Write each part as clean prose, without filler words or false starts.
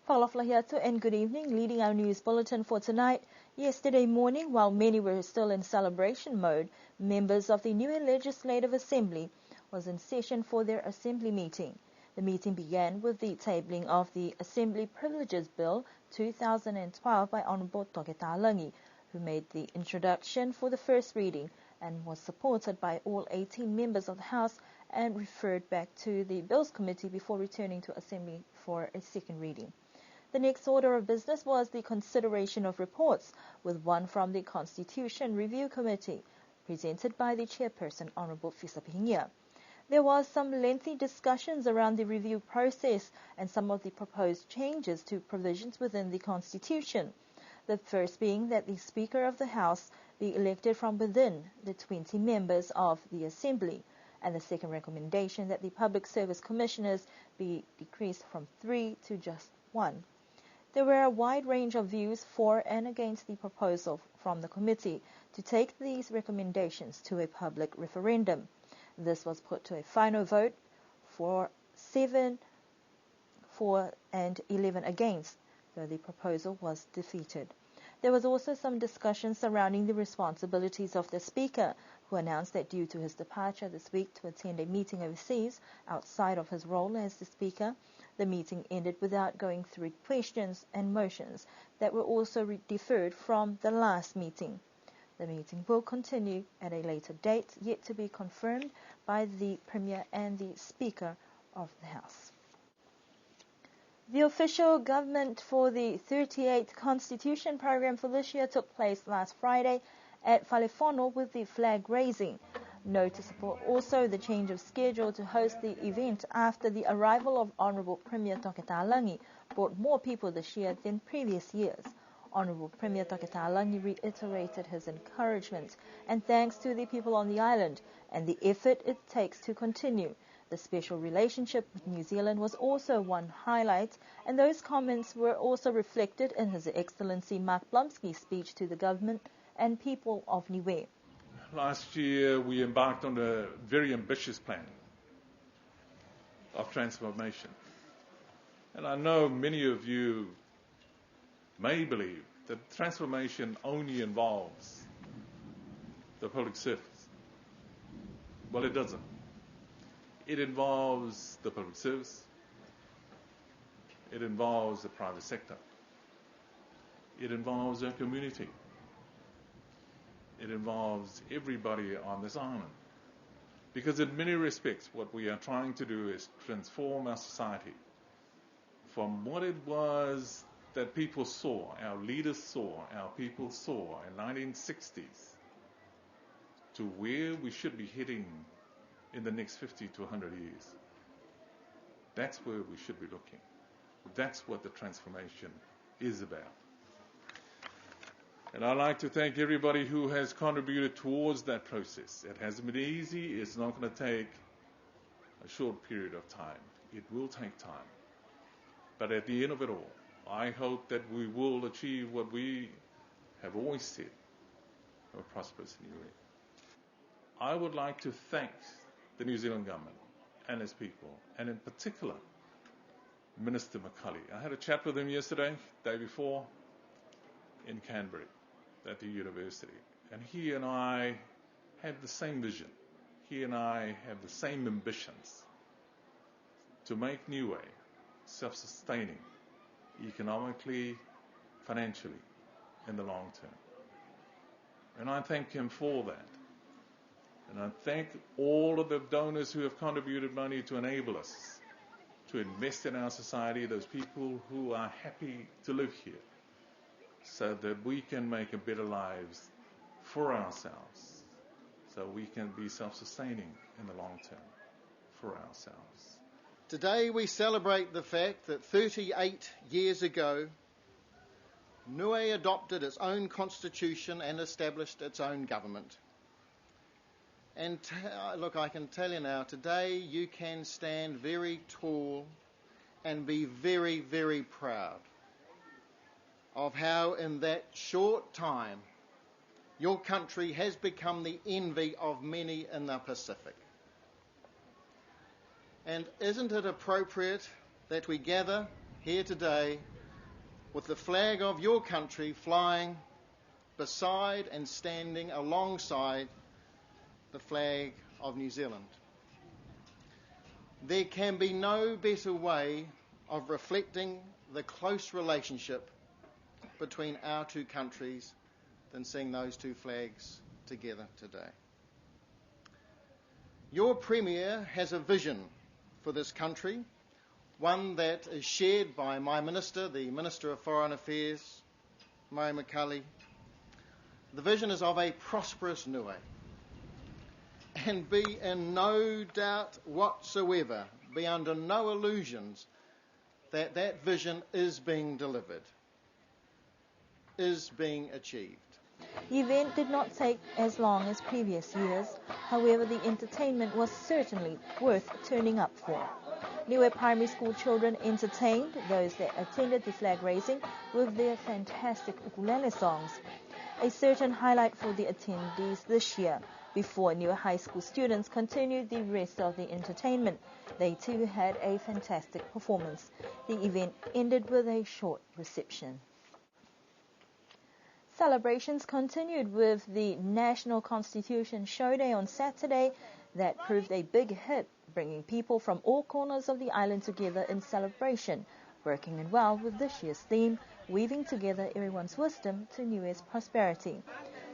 Falaflahiatu and good evening. Leading our news bulletin for tonight. Yesterday morning, while many were still in celebration mode, members of the Niue Legislative Assembly was in session for their assembly meeting. The meeting began with the tabling of the Assembly Privileges Bill 2012 by Honourable Toketalangi, who made the introduction for the first reading and was supported by all 18 members of the House and referred back to the Bills Committee before returning to Assembly for a second reading. The next order of business was the consideration of reports, with one from the Constitution Review Committee, presented by the chairperson, Honourable Fisapinia. There was some lengthy discussions around the review process and some of the proposed changes to provisions within the Constitution. The first being that the Speaker of the House be elected from within the 20 members of the Assembly, and the second recommendation that the Public Service Commissioners be decreased from 3 to just 1. There were a wide range of views for and against the proposal from the committee to take these recommendations to a public referendum. This was put to a final vote for 7 for and 11 against, though the proposal was defeated. There was also some discussion surrounding the responsibilities of the Speaker, who announced that due to his departure this week to attend a meeting overseas outside of his role as the Speaker, the meeting ended without going through questions and motions that were also deferred from the last meeting. The meeting will continue at a later date, yet to be confirmed by the Premier and the Speaker of the House. The official government for the 38th Constitution program for this year took place last Friday at Whalefono with the flag raising. Noticeable also the change of schedule to host the event after the arrival of Honourable Premier Toketalangi brought more people this year than previous years. Honourable Premier Toketalangi reiterated his encouragement and thanks to the people on the island and the effort it takes to continue. The special relationship with New Zealand was also one highlight, and those comments were also reflected in His Excellency Mark Blumsky's speech to the government and people of Niue. Last year, we embarked on a very ambitious plan of transformation. And I know many of you may believe that transformation only involves the public service. Well, it doesn't. It involves the public service. It involves the private sector. It involves our community. It involves everybody on this island. Because in many respects, what we are trying to do is transform our society from what it was that people saw, our leaders saw, our people saw in 1960s, to where we should be heading in the next 50 to 100 years. That's where we should be looking. That's what the transformation is about. And I'd like to thank everybody who has contributed towards that process. It hasn't been easy. It's not going to take a short period of time. It will take time. But at the end of it all, I hope that we will achieve what we have always said, a prosperous Niue. I would like to thank the New Zealand government and its people, and in particular, Minister McCulley. I had a chat with him yesterday, day before, in Canberra, at the university. And he and I have the same vision. He and I have the same ambitions to make Niue self-sustaining, economically, financially, in the long term. And I thank him for that. And I thank all of the donors who have contributed money to enable us to invest in our society, those people who are happy to live here, so that we can make a better lives for ourselves, so we can be self-sustaining in the long term for ourselves. Today we celebrate the fact that 38 years ago, Niue adopted its own constitution and established its own government. And look, I can tell you now, today you can stand very tall and be very, very proud of how in that short time your country has become the envy of many in the Pacific. And isn't it appropriate that we gather here today with the flag of your country flying beside and standing alongside the flag of New Zealand. There can be no better way of reflecting the close relationship between our two countries than seeing those two flags together today. Your Premier has a vision for this country, one that is shared by my Minister, the Minister of Foreign Affairs, Mai Makali. The vision is of a prosperous Niue, and be in no doubt whatsoever, be under no illusions that that vision is being delivered, is being achieved. The event did not take as long as previous years. However, the entertainment was certainly worth turning up for. Niue primary school children entertained those that attended the flag raising with their fantastic ukulele songs. A certain highlight for the attendees this year. Before Niue high school students continued the rest of the entertainment, they too had a fantastic performance. The event ended with a short reception. Celebrations continued with the National Constitution Show Day on Saturday that proved a big hit, bringing people from all corners of the island together in celebration, working in well with this year's theme, weaving together everyone's wisdom to Niue's prosperity.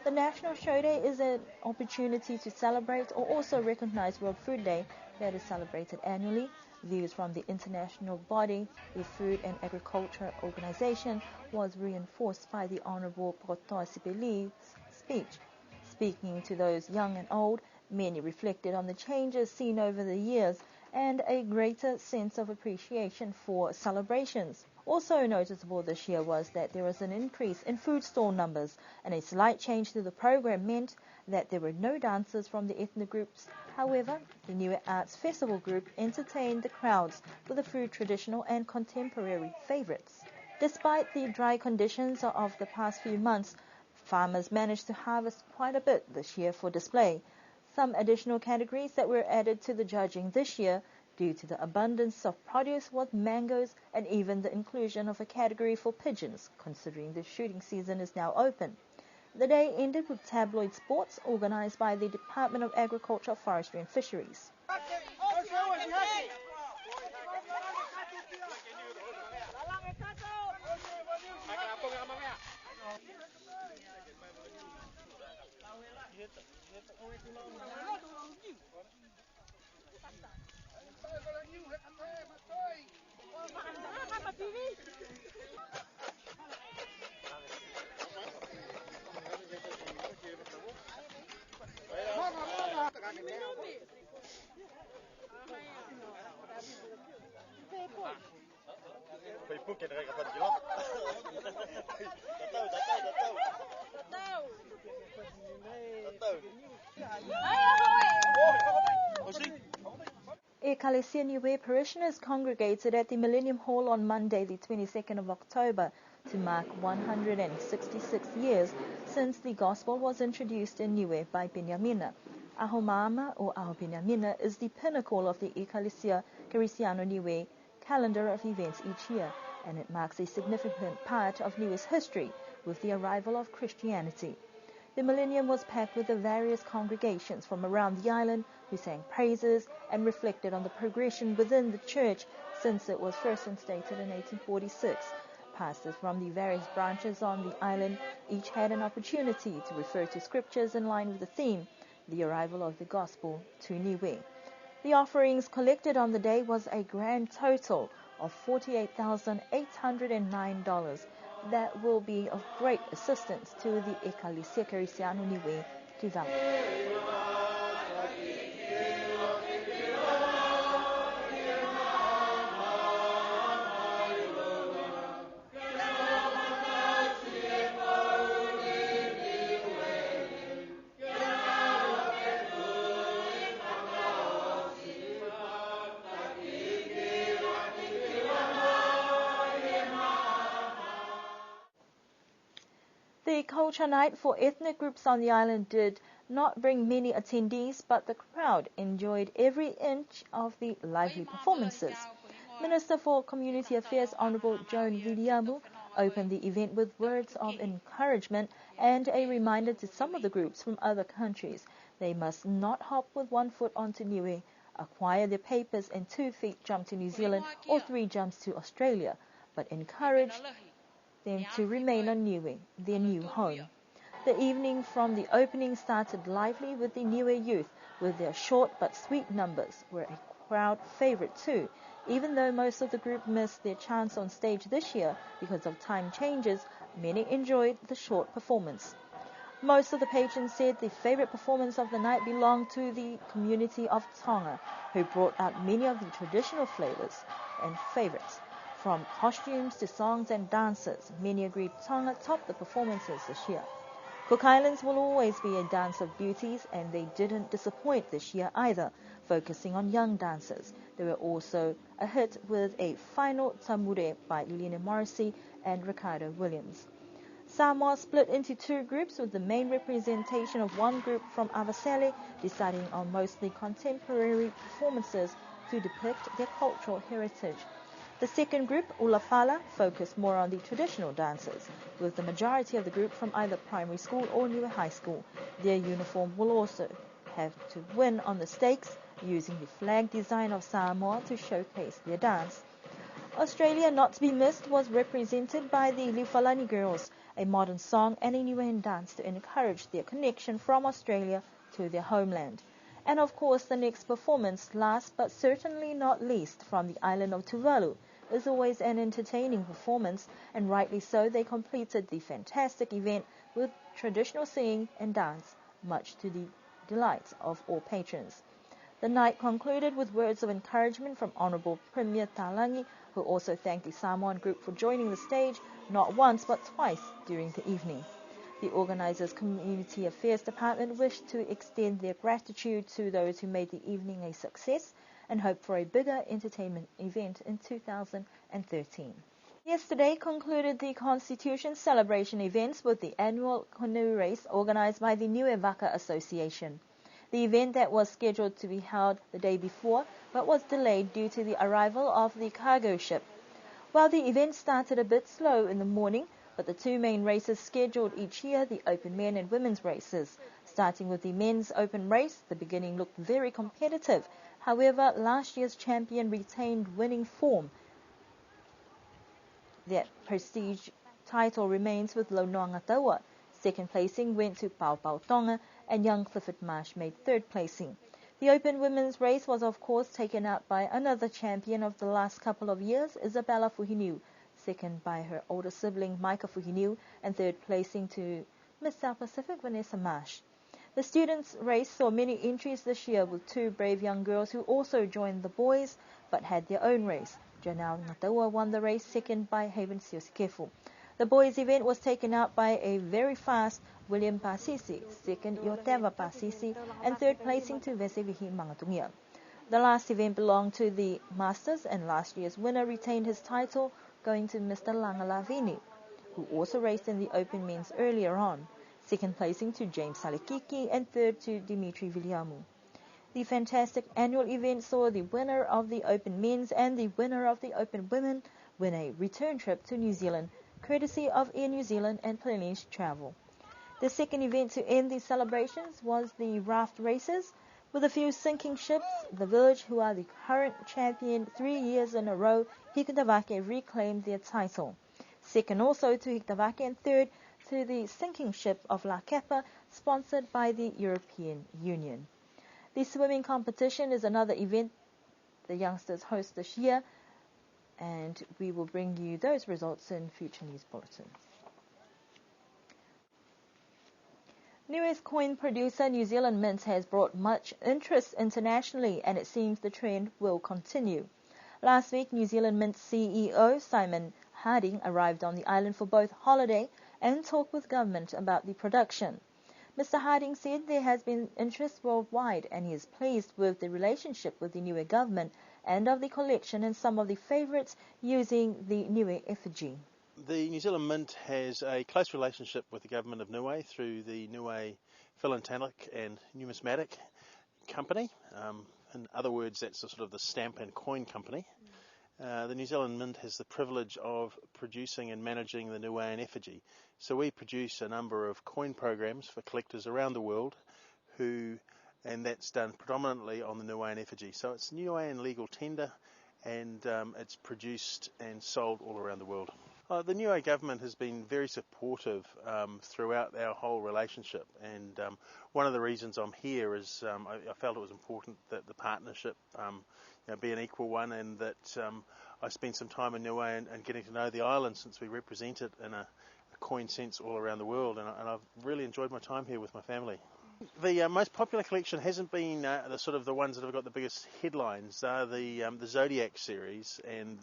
The National Show Day is an opportunity to celebrate or also recognize World Food Day that is celebrated annually. Views from the international body, the Food and Agriculture Organization, was reinforced by the Honourable Proto Sipeli's speech. Speaking to those young and old, many reflected on the changes seen over the years and a greater sense of appreciation for celebrations. Also noticeable this year was that there was an increase in food stall numbers, and a slight change to the program meant that there were no dancers from the ethnic groups. However, the Niue Arts Festival group entertained the crowds with a few traditional and contemporary favourites. Despite the dry conditions of the past few months, farmers managed to harvest quite a bit this year for display. Some additional categories that were added to the judging this year due to the abundance of produce was mangoes and even the inclusion of a category for pigeons, considering the shooting season is now open. The day ended with tabloid sports organised by the Department of Agriculture, Forestry and Fisheries. Ecclesia Niue parishioners congregated at the Millennium Hall on Monday, the 22nd of October, to mark 166 years since the Gospel was introduced in Niue by Benyamina. Ahomama or Aho Benyamina is the pinnacle of the Ecclesia Kerisiano Niue calendar of events each year, and it marks a significant part of Niue's history with the arrival of Christianity. The Millennium was packed with the various congregations from around the island who sang praises and reflected on the progression within the church since it was first instated in 1846. Pastors from the various branches on the island each had an opportunity to refer to scriptures in line with the theme, the arrival of the gospel to Niue. The offerings collected on the day was a grand total of $48,809 that will be of great assistance to the Ecclesia Kerisiano Niue development. The culture night for ethnic groups on the island did not bring many attendees, but the crowd enjoyed every inch of the lively performances. Minister for Community Affairs Honourable Joan Viliamu opened the event with words of encouragement and a reminder to some of the groups from other countries they must not hop with 1 foot onto Niue, acquire their papers and 2 feet jump to New Zealand or 3 jumps to Australia, but encourage them to remain on Niue, their new home. The evening from the opening started lively with the Niue youth, with their short but sweet numbers were a crowd favourite too, even though most of the group missed their chance on stage this year because of time changes. Many enjoyed the short performance. Most of the patrons said the favourite performance of the night belonged to the community of Tonga, who brought out many of the traditional flavours and favourites. From costumes to songs and dances, many agreed Tonga topped the performances this year. Cook Islands will always be a dance of beauties, and they didn't disappoint this year either, focusing on young dancers. They were also a hit with a final Tamure by Liliana Morrissey and Ricardo Williams. Samoa split into 2 groups, with the main representation of one group from Avasele deciding on mostly contemporary performances to depict their cultural heritage. The second group, Ulapala, focused more on the traditional dances, with the majority of the group from either primary school or Niue High School. Their uniform will also have to win on the stakes, using the flag design of Samoa to showcase their dance. Australia, not to be missed, was represented by the Lifalani Girls, a modern song and a Niuean dance to encourage their connection from Australia to their homeland. And of course, the next performance, last but certainly not least, from the island of Tuvalu, is always an entertaining performance, and rightly so. They completed the fantastic event with traditional singing and dance, much to the delight of all patrons. The night concluded with words of encouragement from Honourable Premier Talangi, who also thanked the Samoan group for joining the stage not once but twice during the evening. The organisers' Community Affairs Department wished to extend their gratitude to those who made the evening a success and hope for a bigger entertainment event in 2013. Yesterday concluded the Constitution celebration events with the annual canoe race organised by the Niue Waka Association. The event that was scheduled to be held the day before but was delayed due to the arrival of the cargo ship. While the event started a bit slow in the morning, but the 2 main races scheduled each year, the open men and women's races. Starting with the men's open race, the beginning looked very competitive. However, last year's champion retained winning form. That prestige title remains with Launoa-Ngataua. Second placing went to Pau Pau Tonga, and young Clifford Marsh made 3rd placing. The open women's race was of course taken out by another champion of the last couple of years, Isabella Fuhiniu, second by her older sibling Micah Fuhiniu, and 3rd placing to Miss South Pacific Vanessa Marsh. The students' race saw many entries this year, with 2 brave young girls who also joined the boys but had their own race. Janelle Ngataua won the race, second by Haven Siosikefu. The boys' event was taken out by a very fast William Pasisi, second Yoteva Pasisi, and 3rd placing to Vesevihi Mangatungia. The last event belonged to the Masters, and last year's winner retained his title, going to Mr. Langalavini, who also raced in the open men's earlier on. Second placing to James Salikiki, and 3rd to Dimitri Viliamu. The fantastic annual event saw the winner of the open men's and the winner of the open women win a return trip to New Zealand, courtesy of Air New Zealand and Plenish Travel. The second event to end the celebrations was the raft races. With a few sinking ships, the village, who are the current champion 3 years in a row, Hikitavake, reclaimed their title. Second also to Hikitavake, and 3rd to the sinking ship of La Kepa, sponsored by the European Union. The swimming competition is another event the youngsters host this year, and we will bring you those results in future news bulletins. Niue's coin producer New Zealand Mint has brought much interest internationally, and it seems the trend will continue. Last week, New Zealand Mint CEO Simon Harding arrived on the island for both holiday and talk with government about the production. Mr. Harding said there has been interest worldwide, and he is pleased with the relationship with the Niue government and of the collection and some of the favourites using the Niue effigy. The New Zealand Mint has a close relationship with the government of Niue through the Niue Philatelic and Numismatic Company. In other words, that's the sort of the stamp and coin company. the New Zealand Mint has the privilege of producing and managing the Niuean effigy. So we produce a number of coin programs for collectors around the world and that's done predominantly on the Niuean effigy. So it's Niuean legal tender, and it's produced and sold all around the world. The Niue government has been very supportive throughout our whole relationship, and one of the reasons I'm here is I felt it was important that the partnership be an equal one, and that I spent some time in Niue and getting to know the island, since we represent it in a coin sense all around the world, and I've really enjoyed my time here with my family. The most popular collection hasn't been the ones that have got the biggest headlines. They're the Zodiac series, and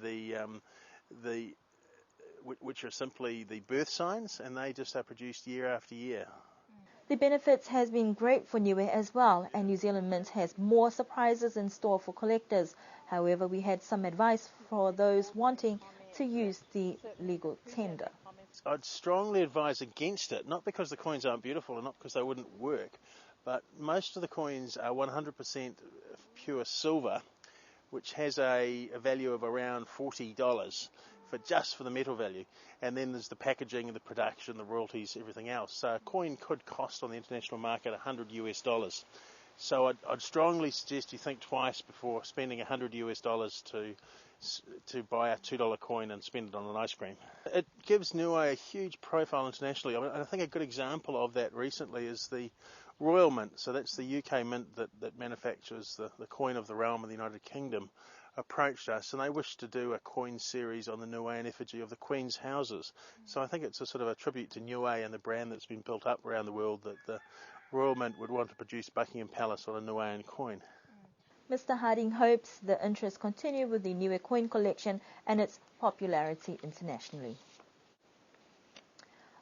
which are simply the birth signs, and they just are produced year after year. The benefits has been great for Niue as well, and New Zealand Mint has more surprises in store for collectors. However, we had some advice for those wanting to use the legal tender. I'd strongly advise against it, not because the coins aren't beautiful and not because they wouldn't work, but most of the coins are 100% pure silver, which has a value of around $40 for the metal value, and then there's the packaging, the production, the royalties, everything else. So a coin could cost on the international market $100 US. So I'd strongly suggest you think twice before spending $100 US to buy a $2 coin and spend it on an ice cream. It gives Niue a huge profile internationally. I think a good example of that recently is the Royal Mint. So that's the UK mint that manufactures the coin of the realm of the United Kingdom, approached us, and they wished to do a coin series on the Niuean effigy of the Queen's houses. So I think it's a sort of a tribute to Niue and the brand that's been built up around the world, that the Royal Mint would want to produce Buckingham Palace on a Niuean coin. Mr. Harding hopes the interest continue with the Niue coin collection and its popularity internationally.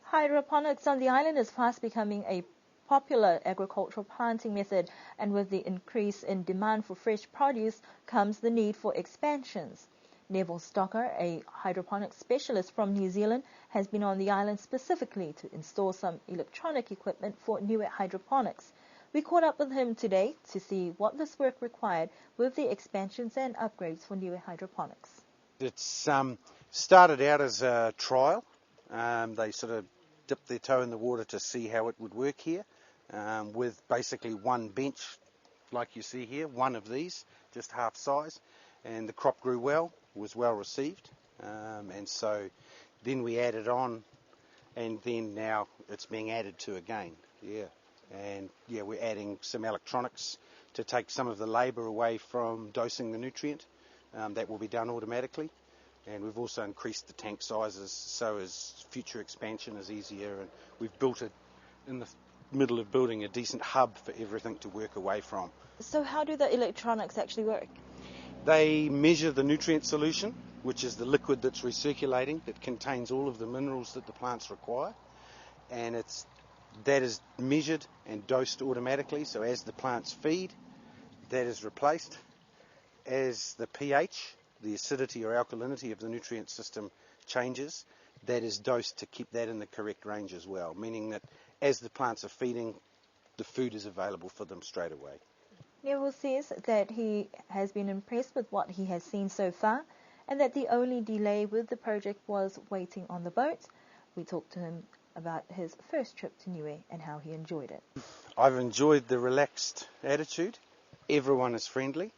Hydroponics on the island is fast becoming a popular agricultural planting method, and with the increase in demand for fresh produce comes the need for expansions. Neville Stocker, a hydroponics specialist from New Zealand, has been on the island specifically to install some electronic equipment for Niue hydroponics. We caught up with him today to see what this work required with the expansions and upgrades for Niue hydroponics. It's started out as a trial. They sort of dipped their toe in the water to see how it would work here, with basically one bench like you see here, one of these, just half size, and the crop grew well, was well received, and so then we added on, and then now it's being added to again. We're adding some electronics to take some of the labour away from dosing the nutrient. That will be done automatically, and we've also increased the tank sizes so as future expansion is easier, and we've built it in the middle of building a decent hub for everything to work away from. So how do the electronics actually work? They measure the nutrient solution, which is the liquid that's recirculating, that contains all of the minerals that the plants require, and that is measured and dosed automatically, so as the plants feed, that is replaced. As the pH, the acidity or alkalinity of the nutrient system changes, that is dosed to keep that in the correct range as well, meaning that as the plants are feeding, the food is available for them straight away. Neville says that he has been impressed with what he has seen so far, and that the only delay with the project was waiting on the boat. We talked to him about his first trip to Niue and how he enjoyed it. I've enjoyed the relaxed attitude. Everyone is friendly.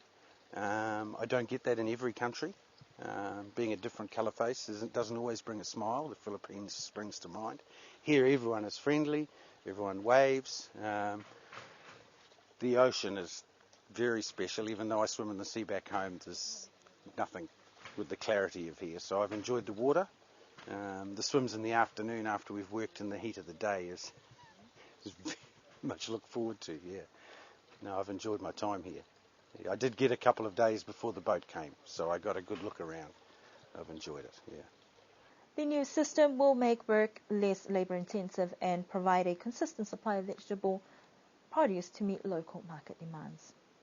I don't get that in every country. Being a different colour face doesn't always bring a smile. The Philippines springs to mind. Here everyone is friendly, everyone waves. The ocean is very special. Even though I swim in the sea back home, there's nothing with the clarity of here. So I've enjoyed the water. The swims in the afternoon after we've worked in the heat of the day is much to look forward to, yeah. No, I've enjoyed my time here. I did get a couple of days before the boat came, so I got a good look around. I've enjoyed it, yeah. The new system will make work less labour intensive and provide a consistent supply of vegetable produce to meet local market demands.